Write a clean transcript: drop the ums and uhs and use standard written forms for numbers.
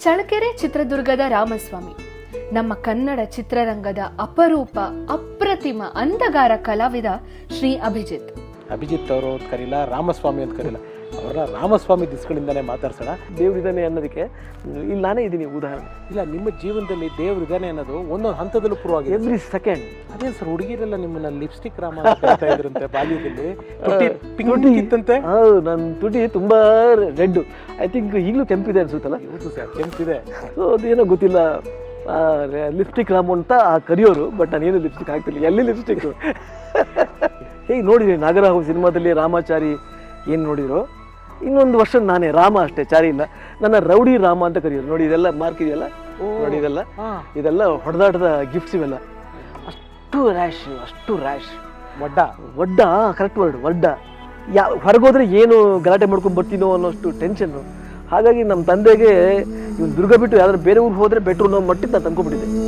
ಚಳ್ಳಕೆರೆ ಚಿತ್ರದುರ್ಗದ ರಾಮಸ್ವಾಮಿ ನಮ್ಮ ಕನ್ನಡ ಚಿತ್ರರಂಗದ ಅಪರೂಪ ಅಪ್ರತಿಮ ಅಂದಗಾರ ಕಲಾವಿದ ಶ್ರೀ ಅಭಿಜಿತ್ ಅವರು ಅಂತ ಕರೀಲ್ಲ, ರಾಮಸ್ವಾಮಿ ಅಂತ ಕರೀಲ್ಲ, ಅವ್ರನ್ನ ರಾಮಸ್ವಾಮಿ ದಿಸ್ಗಳಿಂದಾನೇ ಮಾತಾಡ್ಸೋಣ. ದೇವ್ರಿದ್ದಾನೆ ಅನ್ನೋದಕ್ಕೆ ಇಲ್ಲಿ ನಾನೇ ಇದ್ದೀನಿ ಉದಾಹರಣೆ. ಇಲ್ಲ, ನಿಮ್ಮ ಜೀವನದಲ್ಲಿ ದೇವ್ರಿದ್ದಾನೆ ಅನ್ನೋದು ಒಂದೊಂದು ಹಂತದಲ್ಲೂ ಪ್ರೂವ್ ಆಗಿದೆ. Every second. ಅದೇ ಸರ್, ಹುಡುಗಿರೆಲ್ಲ ನಿಮ್ಮನ್ನ ಲಿಪ್ಸ್ಟಿಕ್ ರಾಮ ಅಂತ ಹೇಳ್ತಾ ಇದ್ರಂತೆ ಬಾಲ್ಯದಲ್ಲಿ. ಪಿಂಕ್ ಇತ್ತಂತೆ. ಹೌದು, ನನ್ನ ತುಟಿ ತುಂಬಾ ರೆಡ್. ಐ ಥಿಂಕ್ ಈಗಲೂ ಕೆಂಪಿದೆ ಅನ್ಸುತ್ತಲ್ಲ. ಹೌದು ಸರ್, ಕೆಂಪಿದೆ. ಸೊ ಅದೇನೋ ಗೊತ್ತಿಲ್ಲ, ಲಿಪ್ಸ್ಟಿಕ್ ರಾಮು ಅಂತ ಕರೆಯೋರು. ಬಟ್ ನಾನೇನು ಲಿಪ್ಸ್ಟಿಕ್ ಹಾಕ್ತಿಲ್ಲ. ಎಲ್ಲಿ ಲಿಪ್ಸ್ಟಿಕ್ ಹೇಗೆ ನೋಡಿದ್ದೀನಿ ನಾಗರಾವ್ ಸಿನಿಮಾದಲ್ಲಿ ರಾಮಾಚಾರಿ ಏನು ನೋಡಿದ್ರು. ಇನ್ನೊಂದು ವರ್ಷ ನಾನೇ ರಾಮ ಅಷ್ಟೇ, ಚಾರಿ ಇಲ್ಲ. ನನ್ನ ರೌಡಿ ರಾಮ ಅಂತ ಕರೆಯೋರು. ನೋಡಿ ಇದೆಲ್ಲ ಮಾರ್ಕ್ ಇದೆಯಲ್ಲ, ನೋಡಿ ಇದೆಲ್ಲ ಹೊಡೆದಾಟದ ಗಿಫ್ಟ್ಸ್ ಇವೆಲ್ಲ. ಅಷ್ಟು ರ್ಯಾಶ್ ಒಡ್ಡ ಕರೆಕ್ಟ್ ವರ್ಡ್, ಒಡ್ಡ. ಹೊರಗೋದ್ರೆ ಏನು ಗಲಾಟೆ ಮಾಡ್ಕೊಂಡು ಬರ್ತೀನೋ ಅನ್ನೋಷ್ಟು ಟೆನ್ಷನ್ನು. ಹಾಗಾಗಿ ನಮ್ಮ ತಂದೆಗೆ ಇವ್ನು ದುರ್ಗ ಬಿಟ್ಟು ಯಾವ್ದಾದ್ರು ಬೇರೆ ಊರಿಗೆ ಹೋದ್ರೆ ಬೆಟ್ರು ಅನ್ನೋ ಮಟ್ಟಿಗೆ ನಾನು ತಂದ್ಕೊಂಡ್ಬಿಟ್ಟಿದ್ದೆ.